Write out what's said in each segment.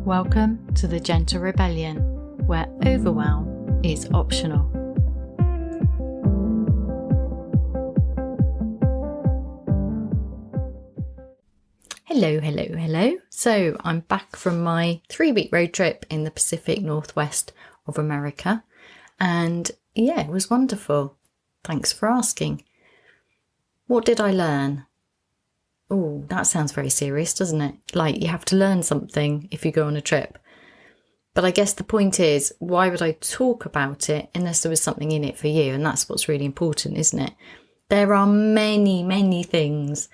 Welcome to the Gentle Rebellion, where overwhelm is optional. Hello. So I'm back from my 3-week road trip in the Pacific Northwest of America. And yeah, it was wonderful. Thanks for asking. What did I learn? Oh, that sounds very serious, doesn't it? Like you have to learn something if you go on a trip. But I guess the point is, why would I talk about it unless there was something in it for you? And that's what's really important, isn't it? There are many things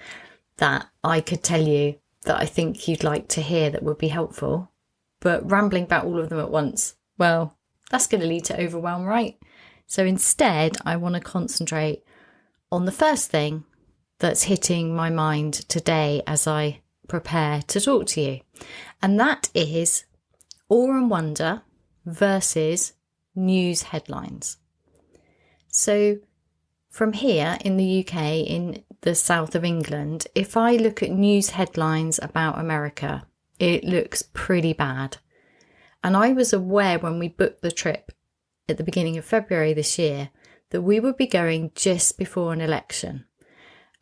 that I could tell you that I think you'd like to hear that would be helpful. But rambling about all of them at once, well, that's going to lead to overwhelm, right? So instead, I want to concentrate on the first thing that's hitting my mind today as I prepare to talk to you. And that is awe and wonder versus news headlines. So from here in the UK, in the south of England, if I look at news headlines about America, it looks pretty bad. And I was aware when we booked the trip at the beginning of February this year that we would be going just before an election.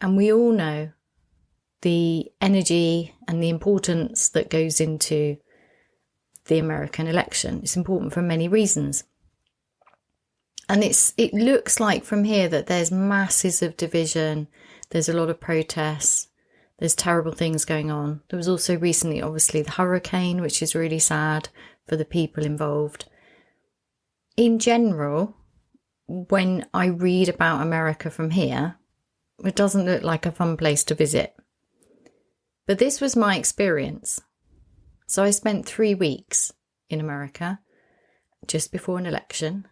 And we all know the energy and the importance that goes into the American election. It's important for many reasons. And it looks like from here that there's masses of division. There's a lot of protests. There's terrible things going on. There was also recently, obviously, the hurricane, which is really sad for the people involved. In general, when I read about America from here, it doesn't look like a fun place to visit. But this was my experience. So I spent 3 weeks in America just before an election,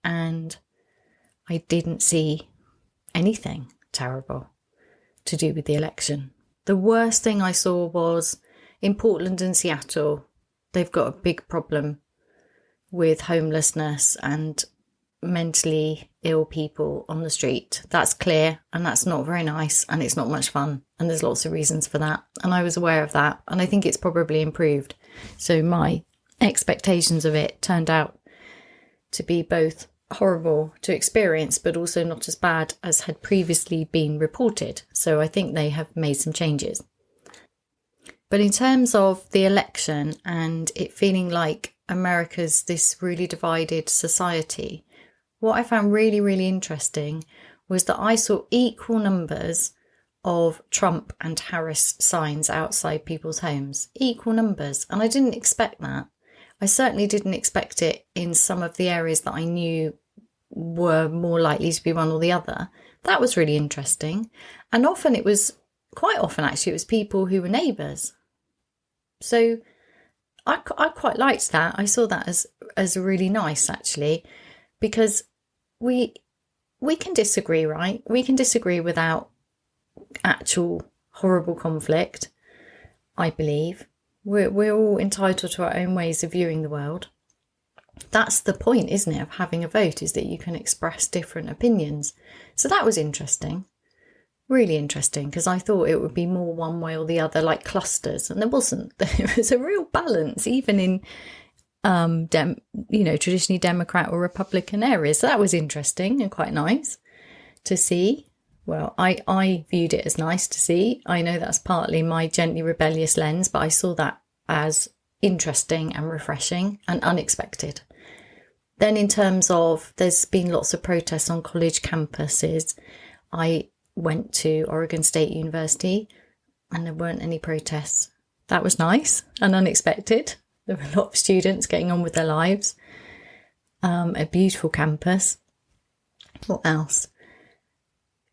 and I didn't see anything terrible to do with the election. The worst thing I saw was in Portland and Seattle, they've got a big problem with homelessness and mentally ill people on the street. That's clear, and that's not very nice, and it's not much fun, and there's lots of reasons for that, and I was aware of that, and I think it's probably improved. So my expectations of it turned out to be both horrible to experience but also not as bad as had previously been reported. So I think they have made some changes. But in terms of the election and it feeling like America's this really divided society, what I found really interesting was that I saw equal numbers of Trump and Harris signs outside people's homes. Equal numbers. And I didn't expect that. I certainly didn't expect it in some of the areas that I knew were more likely to be one or the other. That was really interesting. And quite often actually, it was people who were neighbours. So I quite liked that. I saw that as really nice, actually. Because we can disagree, right? We can disagree without actual horrible conflict, I believe. We're all entitled to our own ways of viewing the world. That's the point, isn't it, of having a vote, is that you can express different opinions. So that was interesting. Really interesting, because I thought it would be more one way or the other, like clusters. And there wasn't. There was a real balance, even in traditionally Democrat or Republican areas. So that was interesting and quite nice to see. Well, I viewed it as nice to see. I know that's partly my gently rebellious lens, but I saw that as interesting and refreshing and unexpected. Then in terms of, there's been lots of protests on college campuses. I went to Oregon State University and there weren't any protests. That was nice and unexpected. There were a lot of students getting on with their lives. A beautiful campus. What else?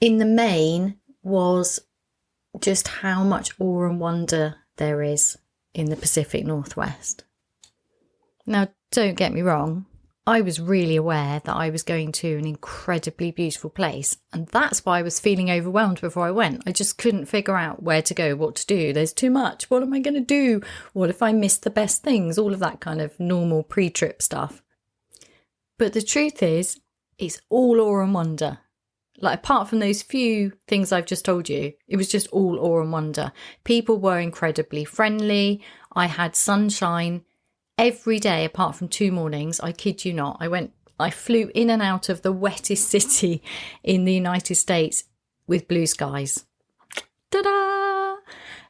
In the main was just how much awe and wonder there is in the Pacific Northwest. Now, don't get me wrong. I was really aware that I was going to an incredibly beautiful place. And that's why I was feeling overwhelmed before I went. I just couldn't figure out where to go, what to do. There's too much. What am I going to do? What if I miss the best things? All of that kind of normal pre-trip stuff. But the truth is, it's all awe and wonder. Like, apart from those few things I've just told you, it was just all awe and wonder. People were incredibly friendly. I had sunshine every day apart from 2 mornings. I kid you not. I flew in and out of the wettest city in the United States with blue skies. Ta-da!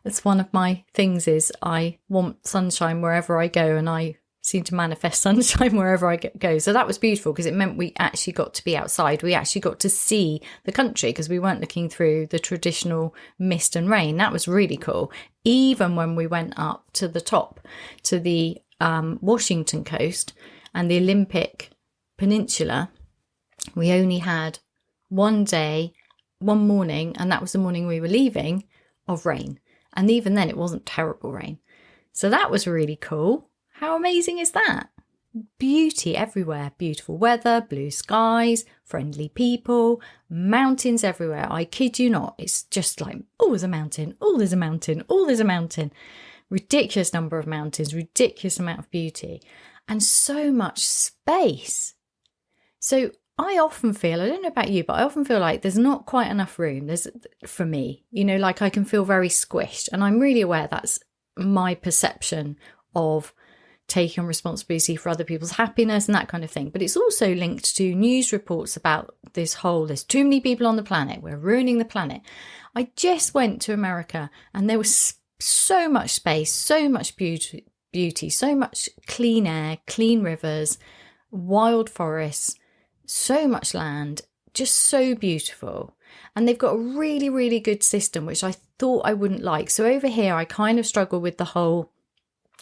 That's one of my things, is I want sunshine wherever I go, and I seem to manifest sunshine wherever I go. So that was beautiful because it meant we actually got to be outside. We actually got to see the country because we weren't looking through the traditional mist and rain. That was really cool. Even when we went up to the top, to the Washington coast and the Olympic Peninsula, we only had one day, one morning, and that was the morning we were leaving, of rain. And even then it wasn't terrible rain. So that was really cool. How amazing is that? Beauty everywhere, beautiful weather, blue skies, friendly people, mountains everywhere. I kid you not. It's just like, oh, there's a mountain, oh, there's a mountain, oh, there's a mountain. Ridiculous number of mountains, ridiculous amount of beauty, and so much space. So I often feel, I don't know about you, but I often feel like there's not quite enough room. For me, like I can feel very squished, and I'm really aware that's my perception of taking responsibility for other people's happiness and that kind of thing. But it's also linked to news reports about there's too many people on the planet, we're ruining the planet. I just went to America and there was so much space, so much beauty, so much clean air, clean rivers, wild forests, so much land, just so beautiful. And they've got a really, really good system, which I thought I wouldn't like. So over here, I kind of struggle with the whole,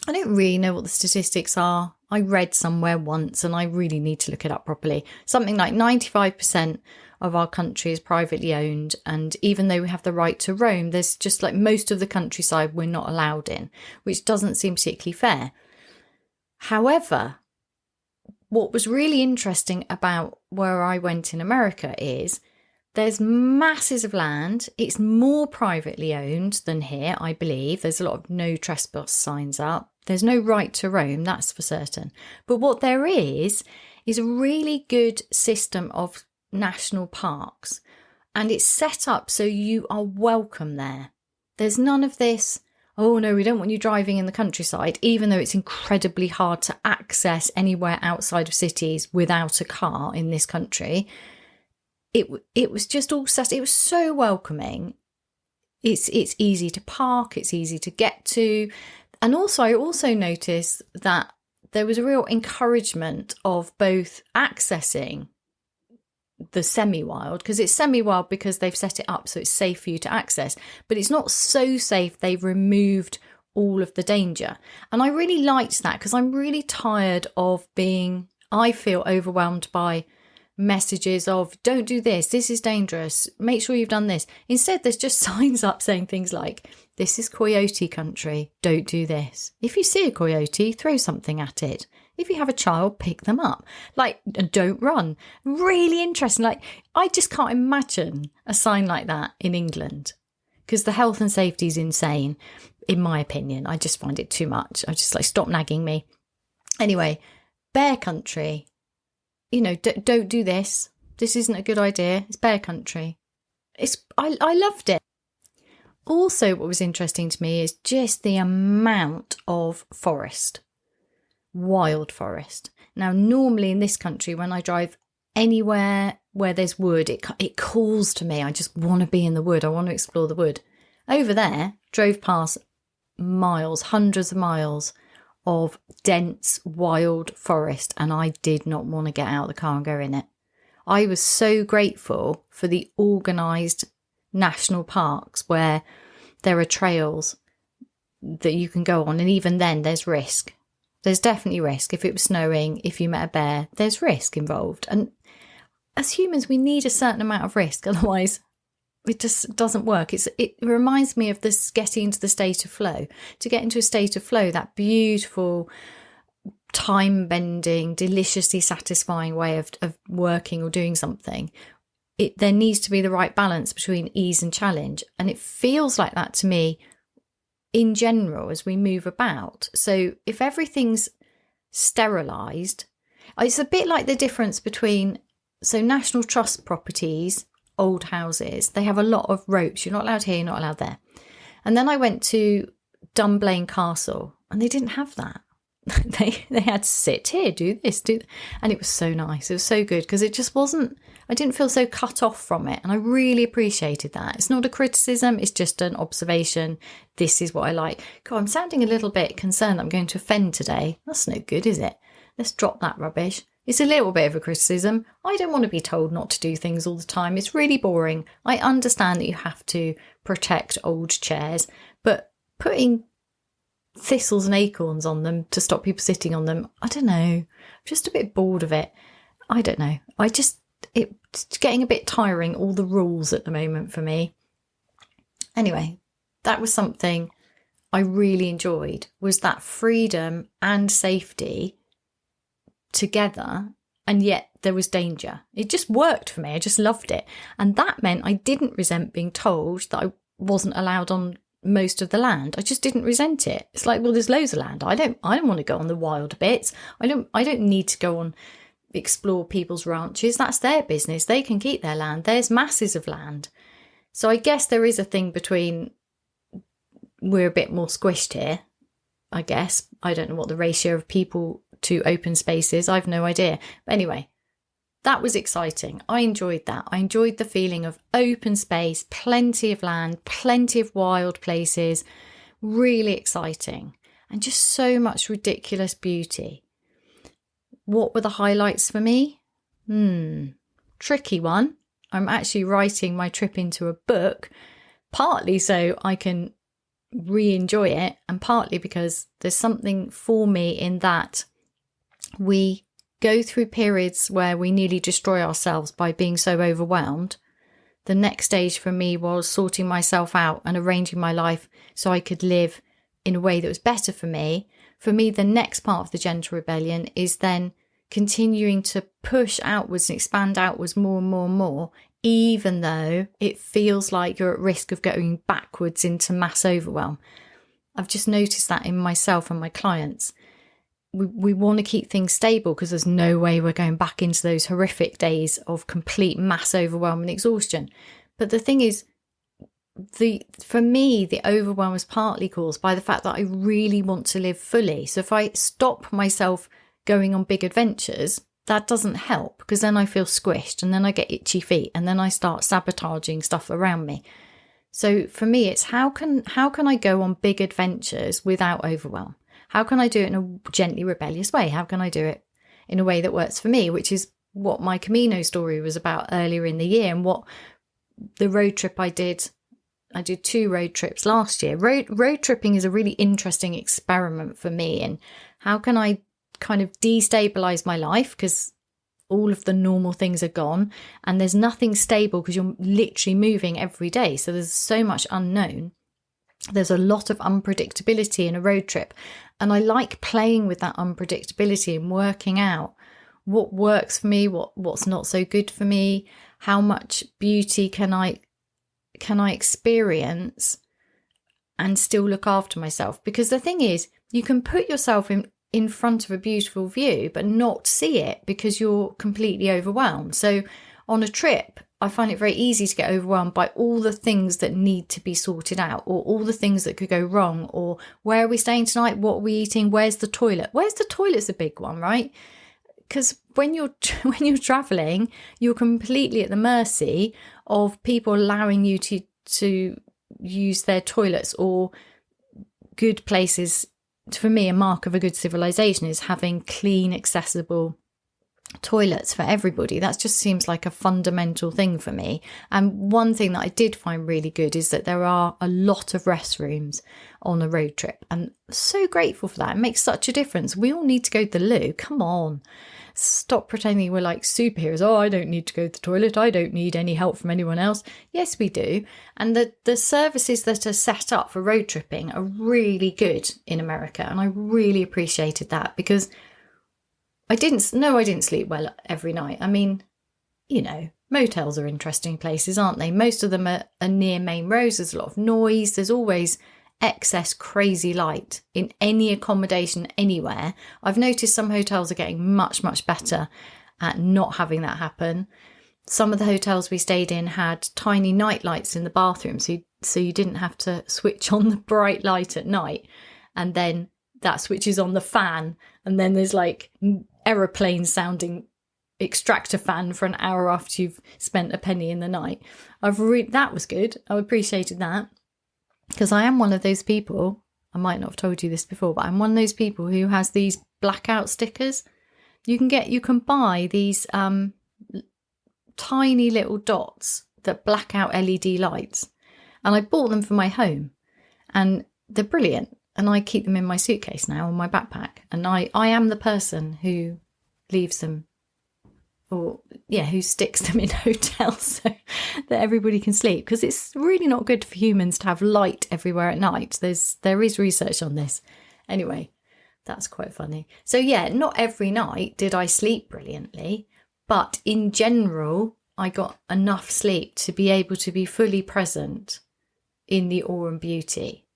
I don't really know what the statistics are. I read somewhere once and I really need to look it up properly. Something like 95% of our country is privately owned. And even though we have the right to roam, there's just like most of the countryside we're not allowed in, which doesn't seem particularly fair. However, what was really interesting about where I went in America is there's masses of land. It's more privately owned than here, I believe. There's a lot of no trespass signs up. There's no right to roam, that's for certain. But what there is a really good system of national parks. And it's set up so you are welcome there. There's none of this, oh no, we don't want you driving in the countryside, even though it's incredibly hard to access anywhere outside of cities without a car in this country. It was just all set. It was so welcoming. It's easy to park. It's easy to get to. And also, I also noticed that there was a real encouragement of both accessing the semi-wild, because it's semi-wild because they've set it up so it's safe for you to access, but it's not so safe they've removed all of the danger. And I really liked that because I'm really tired of I feel overwhelmed by messages of don't do this is dangerous, make sure you've done this. Instead, there's just signs up saying things like, this is coyote country, don't do this. If you see a coyote, throw something at it. If you have a child, pick them up. Like, don't run. Really interesting. Like, I just can't imagine a sign like that in England because the health and safety is insane, in my opinion. I just find it too much. I just like, stop nagging me. Anyway, bear country. Don't do this. This isn't a good idea. It's bear country. I loved it. Also, what was interesting to me is just the amount of forest, wild forest. Now, normally in this country, when I drive anywhere where there's wood, it calls to me. I just want to be in the wood. I want to explore the wood. Over there, drove past miles, hundreds of miles of dense wild forest, and I did not want to get out of the car and go in it. I was so grateful for the organised national parks where there are trails that you can go on, and even then there's risk. There's definitely risk. If it was snowing, if you met a bear, there's risk involved. And as humans, we need a certain amount of risk, otherwise it just doesn't work. It reminds me of this getting into the state of flow. To get into a state of flow, that beautiful, time-bending, deliciously satisfying way of working or doing something, there needs to be the right balance between ease and challenge. And it feels like that to me in general as we move about. So if everything's sterilised, it's a bit like the difference between, National Trust properties, old houses, they have a lot of ropes. You're not allowed here, you're not allowed there. And then I went to Dunblane Castle, And they didn't have that. They had to sit here, do this, do that. And it was so nice. It was so good because it just wasn't, I didn't feel so cut off from it. And I really appreciated that. It's not a criticism. It's just an observation. This is what I like. God, I'm sounding a little bit concerned that I'm going to offend today. That's no good, is it? Let's drop that rubbish. It's a little bit of a criticism. I don't want to be told not to do things all the time. It's really boring. I understand that you have to protect old chairs, but putting thistles and acorns on them to stop people sitting on them, I don't know. I'm just a bit bored of it. I don't know. It's getting a bit tiring, all the rules at the moment for me. Anyway, that was something I really enjoyed, was that freedom and safety together, and yet there was danger. It just worked for me. I just loved it. And that meant I didn't resent being told that I wasn't allowed on most of the land. I just didn't resent it. It's like, well, there's loads of land. I don't want to go on the wild bits. I don't need to go on explore people's ranches. That's their business. They can keep their land. There's masses of land. So I guess there is a thing between, we're a bit more squished here, I guess. I don't know what the ratio of people to open space is. I've no idea. But anyway, that was exciting. I enjoyed that. I enjoyed the feeling of open space, plenty of land, plenty of wild places, really exciting, and just so much ridiculous beauty. What were the highlights for me? Tricky one. I'm actually writing my trip into a book, partly so I can re-enjoy it, and partly because there's something for me in that we go through periods where we nearly destroy ourselves by being so overwhelmed. The next stage for me was sorting myself out and arranging my life so I could live in a way that was better for me. For me, the next part of the Gentle Rebellion is then continuing to push outwards and expand outwards more and more and more, even though it feels like you're at risk of going backwards into mass overwhelm. I've just noticed that in myself and my clients. We want to keep things stable because there's no way we're going back into those horrific days of complete mass overwhelm and exhaustion. But the thing is, for me, the overwhelm is partly caused by the fact that I really want to live fully. So if I stop myself going on big adventures, that doesn't help, because then I feel squished and then I get itchy feet and then I start sabotaging stuff around me. So for me, it's how can I go on big adventures without overwhelm? How can I do it in a gently rebellious way? How can I do it in a way that works for me, which is what my Camino story was about earlier in the year, and what the road trip I did 2 road trips last year. Road tripping is a really interesting experiment for me. And how can I kind of destabilize my life, because all of the normal things are gone and there's nothing stable because you're literally moving every day. So there's so much unknown. There's a lot of unpredictability in a road trip. And I like playing with that unpredictability and working out what works for me, what's not so good for me, how much beauty can I experience and still look after myself. Because the thing is, you can put yourself in front of a beautiful view but not see it because you're completely overwhelmed. So on a trip, I find it very easy to get overwhelmed by all the things that need to be sorted out, or all the things that could go wrong, or where are we staying tonight, what are we eating, where's the toilet? Where's the toilet's a big one, right? Because when you're traveling, you're completely at the mercy of people allowing you to use their toilets, or good places. For me, a mark of a good civilization is having clean, accessible toilets for everybody. That just seems like a fundamental thing for me. And one thing that I did find really good is that there are a lot of restrooms on a road trip, and so grateful for that. It makes such a difference. We all need to go to the loo. Come on, stop pretending we're like superheroes. Oh, I don't need to go to the toilet, I don't need any help from anyone else. Yes, we do. And the services that are set up for road tripping are really good in America, and I really appreciated that, because I didn't sleep well every night. I mean, motels are interesting places, aren't they? Most of them are near main roads. There's a lot of noise. There's always excess crazy light in any accommodation anywhere. I've noticed some hotels are getting much, much better at not having that happen. Some of the hotels we stayed in had tiny night lights in the bathroom, so you didn't have to switch on the bright light at night and then that switches on the fan, and then there's like aeroplane sounding extractor fan for an hour after you've spent a penny in the night. That was good. I appreciated that, because I am one of those people, I might not have told you this before, but I'm one of those people who has these blackout stickers. You can buy these tiny little dots that black out LED lights, and I bought them for my home, and they're brilliant, and I keep them in my suitcase now, on my backpack, and I am the person who leaves them, or who sticks them in hotels so that everybody can sleep, because it's really not good for humans to have light everywhere at night. There is research on this. Anyway, that's quite funny. So not every night did I sleep brilliantly, but in general, I got enough sleep to be able to be fully present in the awe and beauty.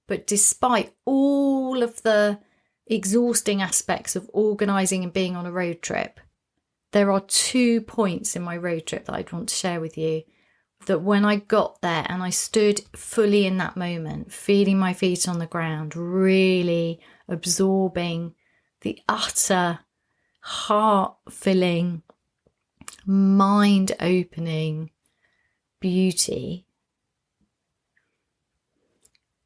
But despite all of the exhausting aspects of organising and being on a road trip, there are 2 points in my road trip that I'd want to share with you, that when I got there and I stood fully in that moment, feeling my feet on the ground, really absorbing the utter, heart-filling, mind-opening beauty.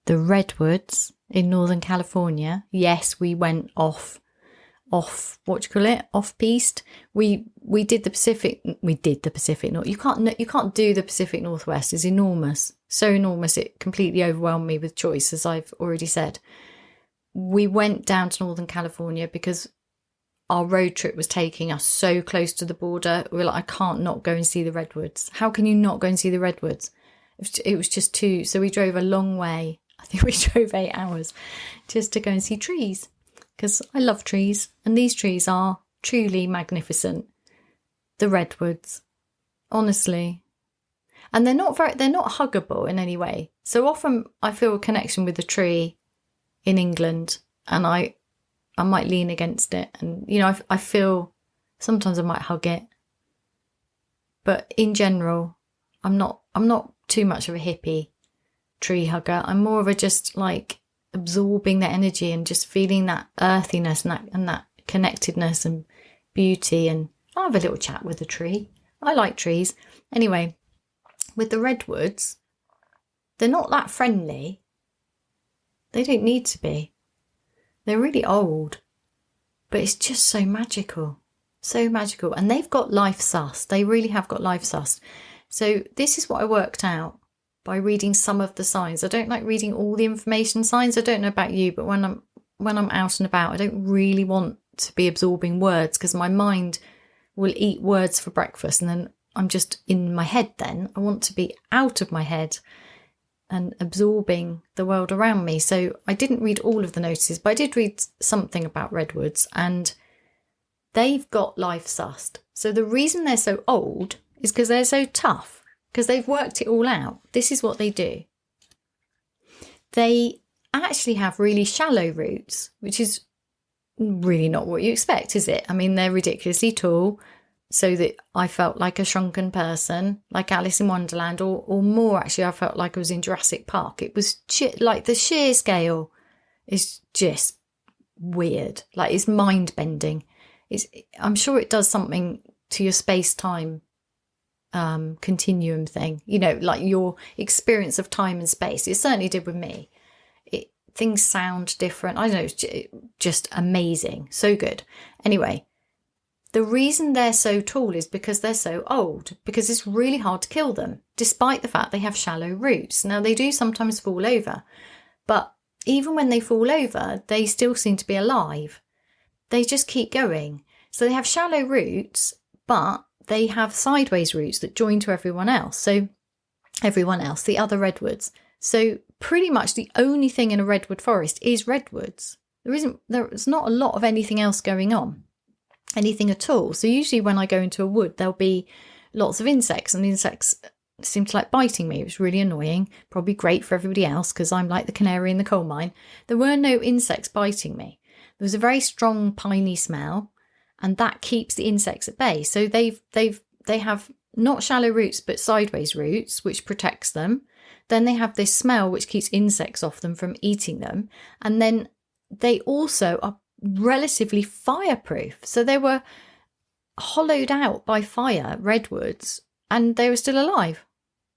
The redwoods in Northern California. Yes, we went off piste. We did the Pacific North. You can't do the Pacific Northwest. It's enormous, so enormous it completely overwhelmed me with choice, as I've already said. We went down to Northern California because our road trip was taking us so close to the border. We were like, I can't not go and see the redwoods. How can you not go and see the redwoods? It was just too. So we drove a long way. I think we drove 8 hours just to go and see trees, because I love trees, and these trees are truly magnificent. The redwoods, honestly. And they're not huggable in any way. So often I feel a connection with the tree in England, and I might lean against it, and I feel sometimes I might hug it. But in general, I'm not too much of a hippie tree hugger. I'm more of a just like absorbing the energy and just feeling that earthiness and that connectedness and beauty. And I'll have a little chat with the tree. I like trees. Anyway, with the redwoods, they're not that friendly. They don't need to be. They're really old, but it's just so magical. So magical. And they've got life sussed. They really have got life sussed. So this is what I worked out by reading some of the signs. I don't like reading all the information signs. I don't know about you, but when I'm out and about, I don't really want to be absorbing words, because my mind will eat words for breakfast, and then I'm just in my head then. I want to be out of my head and absorbing the world around me. So I didn't read all of the notices, but I did read something about redwoods, and they've got life sussed. So the reason they're so old is because they're so tough, because they've worked it all out. This is what they do. They actually have really shallow roots, which is really not what you expect, is it? I mean, they're ridiculously tall, so that I felt like a shrunken person, like Alice in Wonderland, or more actually, I felt like I was in Jurassic Park. It was like the sheer scale is just weird. Like, it's mind-bending. I'm sure it does something to your space-time continuum thing, like your experience of time and space. It certainly did with me. Things sound different. I don't know, it's just amazing. So good. Anyway, the reason they're so tall is because they're so old, because it's really hard to kill them, despite the fact they have shallow roots. Now, they do sometimes fall over, but even when they fall over, they still seem to be alive. They just keep going. So they have shallow roots, but they have sideways roots that join to everyone else. So the other redwoods. So pretty much the only thing in a redwood forest is redwoods. There's not a lot of anything else going on, anything at all. So usually when I go into a wood, there'll be lots of insects, and the insects seem to like biting me. It was really annoying, probably great for everybody else, because I'm like the canary in the coal mine. There were no insects biting me. There was a very strong piney smell, and that keeps the insects at bay. So they have not shallow roots, but sideways roots, which protects them. Then they have this smell, which keeps insects off them from eating them. And then they also are relatively fireproof. So they were hollowed out by fire, redwoods, and they were still alive.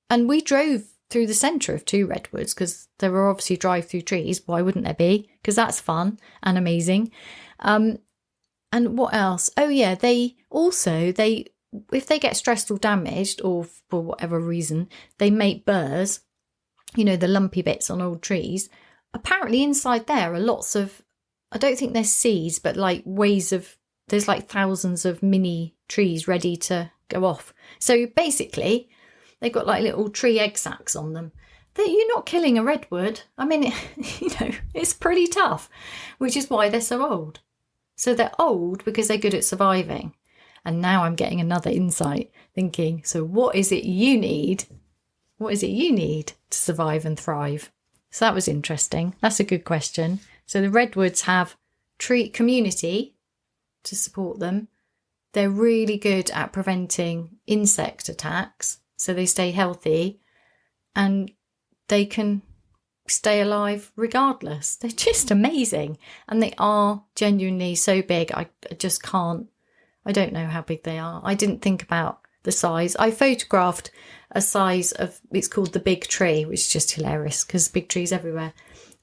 And we drove through the centre of 2 redwoods because there were obviously drive-through trees. Why wouldn't there be? Because that's fun and amazing. And what else? Oh yeah, they if they get stressed or damaged, or for whatever reason, they make burrs, the lumpy bits on old trees. Apparently inside there are lots of, I don't think there's seeds, but like there's like thousands of mini trees ready to go off. So basically, they've got like little tree egg sacs on them. You're not killing a redwood. I mean, it's pretty tough, which is why they're so old. So they're old because they're good at surviving. And now I'm getting another insight, thinking, so what is it you need? What is it you need to survive and thrive? So that was interesting. That's a good question. So the redwoods have tree community to support them. They're really good at preventing insect attacks, so they stay healthy, and they can stay alive regardless. They're just amazing, and they are genuinely so big. I just can't. I don't know how big they are. I didn't think about the size. I photographed a size of, it's called the big tree, which is just hilarious because big trees everywhere.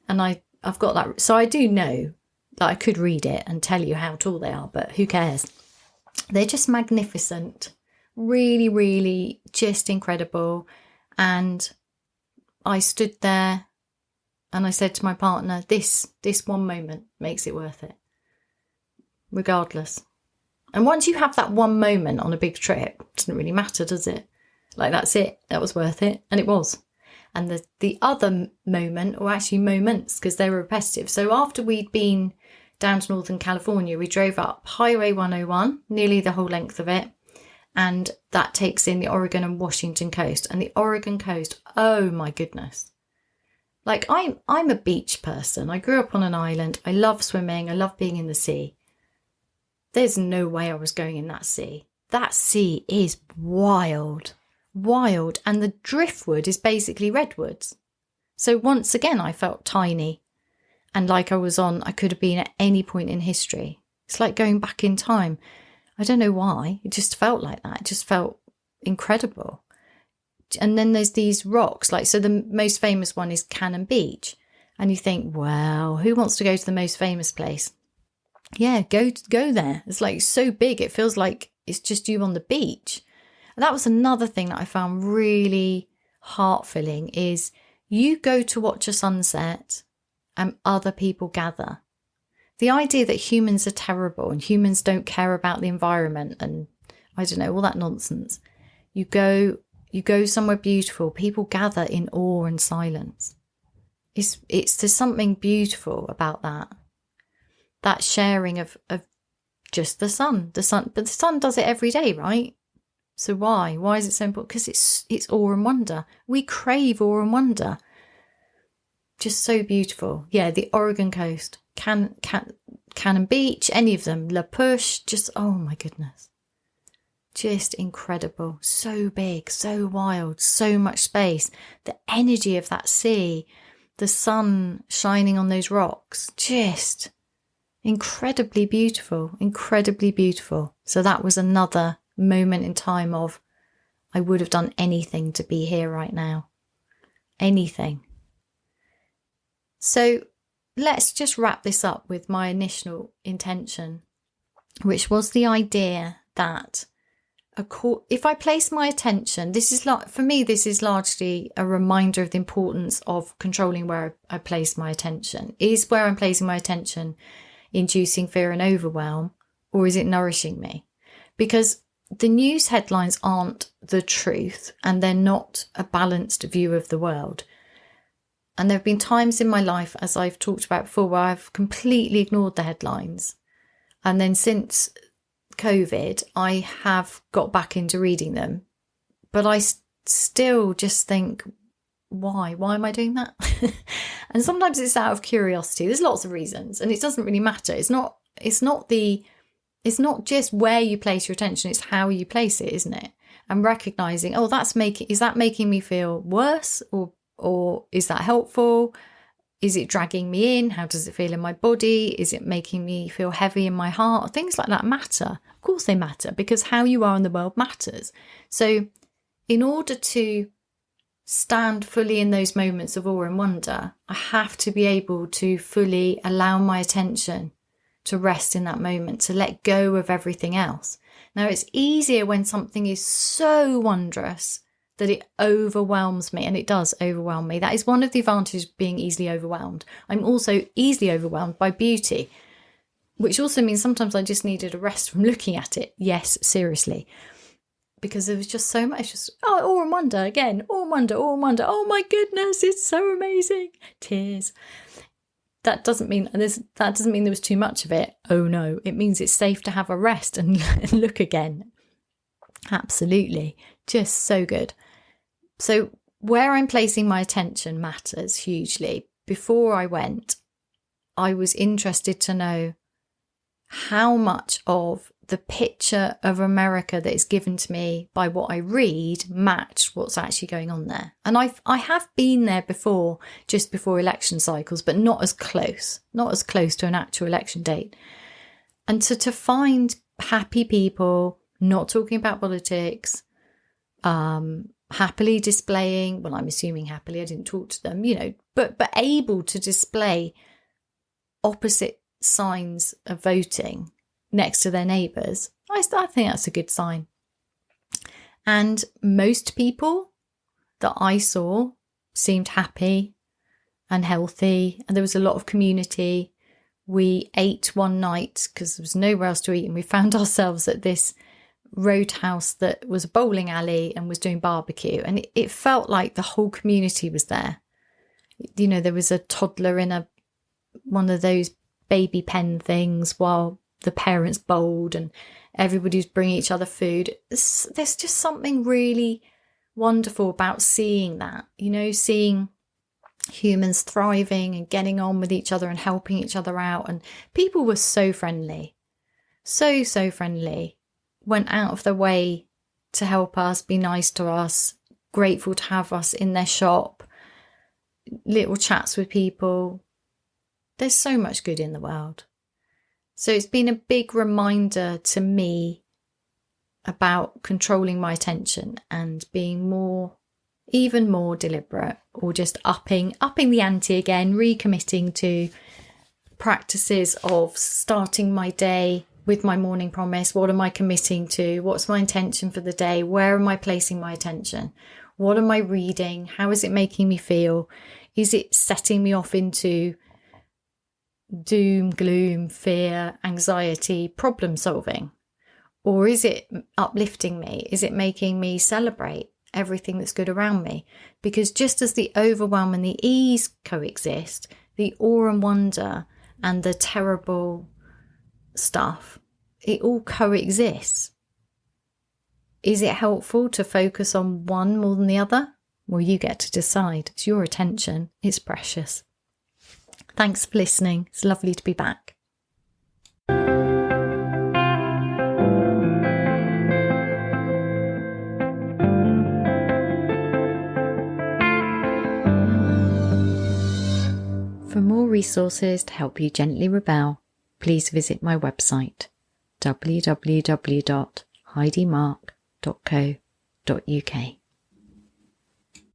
And I've got that. So I do know that I could read it and tell you how tall they are, but who cares? They're just magnificent. Really, really just incredible. And I stood there and I said to my partner, this one moment makes it worth it, regardless. And once you have that one moment on a big trip, it doesn't really matter, does it? Like, that's it. That was worth it. And it was. And the other moment, or actually moments, because they were repetitive. So after we'd been down to Northern California, we drove up Highway 101, nearly the whole length of it. And that takes in the Oregon and Washington coast. And the Oregon coast, oh my goodness. Like, I'm a beach person. I grew up on an island. I love swimming. I love being in the sea. There's no way I was going in that sea. That sea is wild, wild. And the driftwood is basically redwoods. So once again, I felt tiny and like I could have been at any point in history. It's like going back in time. I don't know why. It just felt like that. It just felt incredible. And then there's these rocks, so the most famous one is Cannon Beach. And you think, well, who wants to go to the most famous place? Yeah, go there. It's like so big. It feels like it's just you on the beach. And that was another thing that I found really heart-filling is you go to watch a sunset and other people gather. The idea that humans are terrible and humans don't care about the environment and I don't know, all that nonsense. You go somewhere beautiful. People gather in awe and silence. There's something beautiful about that. That sharing of just the sun, but the sun does it every day, right? So why is it so important? Because it's awe and wonder. We crave awe and wonder. Just so beautiful. Yeah, the Oregon coast, Cannon Beach, any of them, La Push, just, oh my goodness. Just incredible. So big, so wild, so much space. The energy of that sea, the sun shining on those rocks, just incredibly beautiful, incredibly beautiful. So that was another moment in time of, I would have done anything to be here right now. Anything. So let's just wrap this up with my initial intention, which was the idea that if I place my attention, for me, this is largely a reminder of the importance of controlling where I place my attention. Is where I'm placing my attention inducing fear and overwhelm, or is it nourishing me? Because the news headlines aren't the truth and they're not a balanced view of the world. And there have been times in my life, as I've talked about before, where I've completely ignored the headlines. And then since COVID, I have got back into reading them. But I still just think, why? Why am I doing that? And sometimes it's out of curiosity. There's lots of reasons, and it doesn't really matter. It's not just where you place your attention, it's how you place it, isn't it? And recognizing, is that making me feel worse, or is that helpful? Is it dragging me in? How does it feel in my body? Is it making me feel heavy in my heart? Things like that matter. Of course they matter, because how you are in the world matters. So in order to stand fully in those moments of awe and wonder, I have to be able to fully allow my attention to rest in that moment, to let go of everything else. Now, it's easier when something is so wondrous that it overwhelms me, and it does overwhelm me. That is one of the advantages of being easily overwhelmed. I'm also easily overwhelmed by beauty, which also means sometimes I just needed a rest from looking at it. Yes, seriously. Because there was just so much, just, awe and wonder again, awe and wonder, awe and wonder. Oh my goodness, it's so amazing. Tears. That doesn't mean there was too much of it. Oh no, it means it's safe to have a rest and look again. Absolutely. Just so good. So where I'm placing my attention matters hugely. Before I went, I was interested to know how much of the picture of America that is given to me by what I read matched what's actually going on there. And I have been there before, just before election cycles, but not as close to an actual election date. And to find happy people, not talking about politics, happily displaying, well, I'm assuming happily, I didn't talk to them, but able to display opposite signs of voting next to their neighbours, I think that's a good sign. And most people that I saw seemed happy and healthy, and there was a lot of community. We ate one night because there was nowhere else to eat, and we found ourselves at this roadhouse that was a bowling alley and was doing barbecue, and it felt like the whole community was there. There was a toddler in one of those baby pen things while the parents bowled, and everybody was bringing each other food. There's just something really wonderful about seeing that, seeing humans thriving and getting on with each other and helping each other out. And people were so friendly, so friendly, went out of their way to help us, be nice to us, grateful to have us in their shop, little chats with people. There's so much good in the world. So it's been a big reminder to me about controlling my attention and being even more deliberate, or just upping the ante again, recommitting to practices of starting my day with my morning promise. What am I committing to? What's my intention for the day? Where am I placing my attention? What am I reading? How is it making me feel? Is it setting me off into doom, gloom, fear, anxiety, problem solving? Or is it uplifting me? Is it making me celebrate everything that's good around me? Because just as the overwhelm and the ease coexist, the awe and wonder and the terrible stuff, it all coexists. Is it helpful to focus on one more than the other? Well, you get to decide. It's your attention. It's precious. Thanks for listening. It's lovely to be back. For more resources to help you gently rebel, please visit my website www.heidimarke.co.uk.